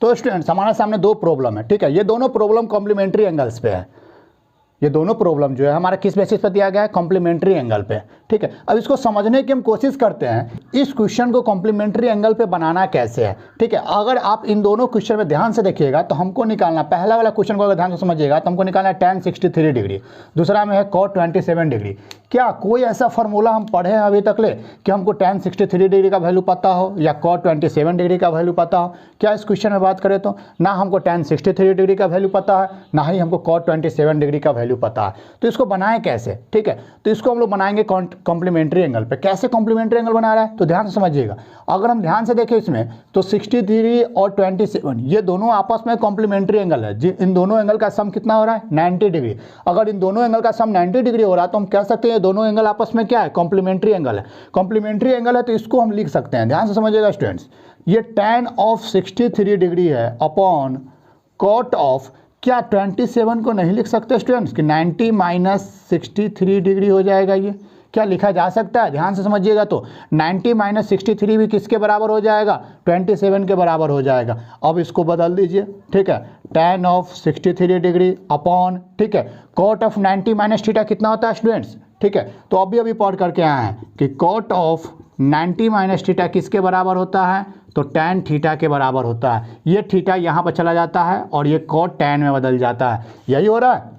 तो स्टूडेंट्स हमारे सामने दो प्रॉब्लम है, ठीक है। ये दोनों प्रॉब्लम कॉम्प्लीमेंट्री एंगल्स पे है। ये दोनों प्रॉब्लम जो है हमारा किस बेसिस पर दिया गया है, कॉम्प्लीमेंट्री एंगल पे, ठीक है। अब इसको समझने की हम कोशिश करते हैं, इस क्वेश्चन को कॉम्प्लीमेंट्री एंगल पे बनाना कैसे है, ठीक है। अगर आप इन दोनों क्वेश्चन में ध्यान से देखिएगा तो हमको निकालना, पहला वाला क्वेश्चन को अगर ध्यान से समझिएगा तो हमको निकालना है tan 63 डिग्री, दूसरा में है cot 27 डिग्री। क्या कोई ऐसा फार्मूला हम पढ़े हैं अभी तक ले कि हमको tan 63 डिग्री का वैल्यू पता हो या cot 27 डिग्री का वैल्यू पता हो? क्या इस क्वेश्चन में बात करें तो ना हमको tan 63 डिग्री का वैल्यू पता है, ना ही हमको cot 27 डिग्री का वैल्यू पता है। तो इसको बनाएं कैसे, ठीक है। तो इसको हम लोग बनाएंगे कॉम्प्लीमेंट्री एंगल पे। कैसे कॉम्प्लीमेंट्री एंगल बना रहा है तो ध्यान से समझिएगा। अगर हम ध्यान से देखें इसमें तो 63 और 27 ये दोनों आपस में कॉम्प्लीमेंट्री एंगल है। इन दोनों एंगल का सम कितना हो रहा है, 90 डिग्री। अगर इन दोनों एंगल का सम 90 डिग्री हो रहा है तो हम कह सकते हैं दोनों एंगल आपस में क्या है, कॉम्प्लीमेंट्री एंगल है। कॉम्प्लीमेंट्री एंगल है तो इसको हम लिख सकते हैं, ध्यान से समझिएगा स्टूडेंट्स। ये tan ऑफ 63 डिग्री है अपॉन cot ऑफ, क्या 27 को नहीं लिख सकते स्टूडेंट्स कि 90 माइनस 63 डिग्री हो जाएगा? ये क्या लिखा जा सकता है? ध्यान से समझिएगा। तो 90 माइनस 63 भी किसके बराबर हो जाएगा, 27 के बराबर हो जाएगा। अब इसको बदल दीजिए, ठीक है। tan ऑफ 63 डिग्री अपॉन, ठीक है, cot ऑफ 90 माइनस थीटा कितना होता है स्टूडेंट्स, ठीक है। तो अभी पढ़ करके आए हैं कि cot ऑफ 90 माइनस थीटा किसके बराबर होता है, तो tan थीटा के बराबर होता है। ये थीटा यहाँ पर चला जाता है और ये cot tan में बदल जाता है, यही हो रहा है।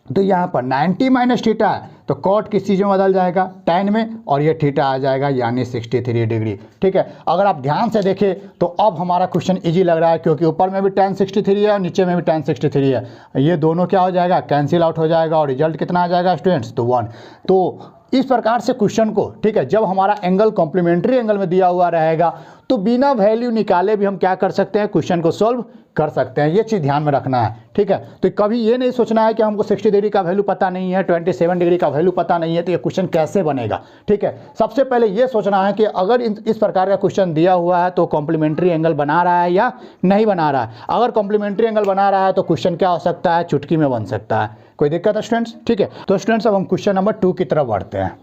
तो यहाँ पर 90 माइनस थीटा है तो cot किस चीज़ में बदल जाएगा, tan में, और ये थीटा आ जाएगा यानी 63 डिग्री, ठीक है। अगर आप ध्यान से देखें तो अब हमारा क्वेश्चन इजी लग रहा है, क्योंकि ऊपर में भी tan 63 है और नीचे में भी tan 63 है। ये दोनों क्या हो जाएगा, कैंसिल आउट हो जाएगा और रिजल्ट कितना आ जाएगा स्टूडेंट्स, तो 1। तो इस प्रकार से क्वेश्चन को, ठीक है, जब हमारा एंगल कॉम्प्लीमेंट्री एंगल में दिया हुआ रहेगा तो बिना वैल्यू निकाले भी हम क्या कर सकते हैं, क्वेश्चन को सॉल्व कर सकते हैं। ये चीज़ ध्यान में रखना है, ठीक है। तो कभी ये नहीं सोचना है कि हमको 60 डिग्री का वैल्यू पता नहीं है, 27 डिग्री का वैल्यू पता नहीं है, तो ये क्वेश्चन कैसे बनेगा, ठीक है। सबसे पहले ये सोचना है कि अगर इस प्रकार का क्वेश्चन दिया हुआ है तो कॉम्प्लीमेंट्री एंगल बना रहा है या नहीं बना रहा है। अगर कॉम्प्लीमेंट्री एंगल बना रहा है तो क्वेश्चन क्या हो सकता है, चुटकी में बन सकता है। कोई दिक्कत है स्टूडेंट्स, ठीक है। तो स्टूडेंट्स अब हम क्वेश्चन नंबर 2 की तरफ बढ़ते हैं।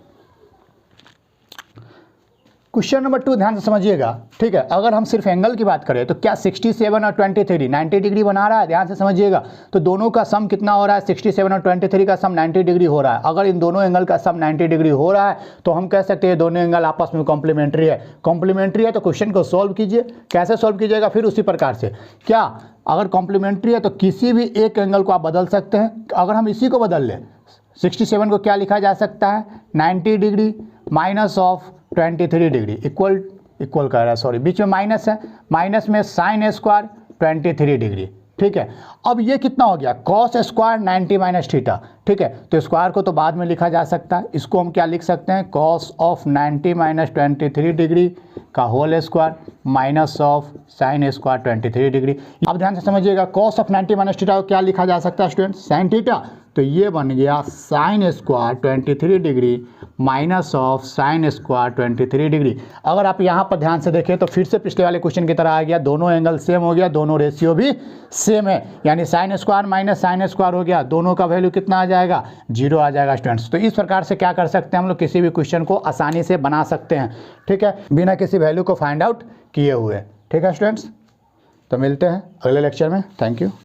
क्वेश्चन नंबर 2 ध्यान से समझिएगा, ठीक है। अगर हम सिर्फ एंगल की बात करें तो क्या 67 और 23 90 डिग्री बना रहा है, ध्यान से समझिएगा। तो दोनों का सम कितना हो रहा है, 67 और 23 का सम 90 डिग्री हो रहा है। अगर इन दोनों एंगल का सम 90 डिग्री हो रहा है तो हम कह सकते हैं दोनों एंगल आपस में कॉम्प्लीमेंट्री है। कॉम्प्लीमेंट्री है तो क्वेश्चन को सॉल्व कीजिए। कैसे सॉल्व कीजिएगा, फिर उसी प्रकार से, क्या अगर कॉम्प्लीमेंट्री है तो किसी भी एक एंगल को आप बदल सकते हैं। अगर हम इसी को बदल लें, 67 को क्या लिखा जा सकता है, 90 degree minus of 23 degree, equal कर रहा है, सॉरी बीच में माइनस है, माइनस में साइन स्क्वायर 23 डिग्री, ठीक है। अब ये कितना हो गया, कॉस स्क्वायर 90 माइनस थीटा, ठीक है। तो स्क्वायर को तो बाद में लिखा जा सकता है, इसको हम क्या लिख सकते हैं, कॉस ऑफ 90 माइनस 23 डिग्री का whole square minus of sine square 23 degree. अब ध्यान से समझिएगा, कॉस ऑफ 90 माइनस थीटा को क्या लिखा जा सकता है स्टूडेंट, साइन थीटा। तो ये बन गया sign square 23 degree minus of sine square 23 degree. अगर आप यहाँ पर ध्यान से देखें तो फिर से पिछले वाले क्वेश्चन की तरह आ गया, दोनों एंगल सेम हो गया, दोनों रेशियो भी सेम है, यानी sine square minus sine square हो गया, दोनों का वैल्यू कितना आ जाएगा, 0 आ जाएगा स्टूडेंट्स। तो इस प्रकार से क्या कर सकते हैं हम लोग, किसी भी क्वेश्चन को आसानी से बना सकते हैं, ठीक है, बिना किसी वैल्यू को फाइंड आउट किए हुए, ठीक है स्टूडेंट्स। तो मिलते हैं अगले लेक्चर में, थैंक यू।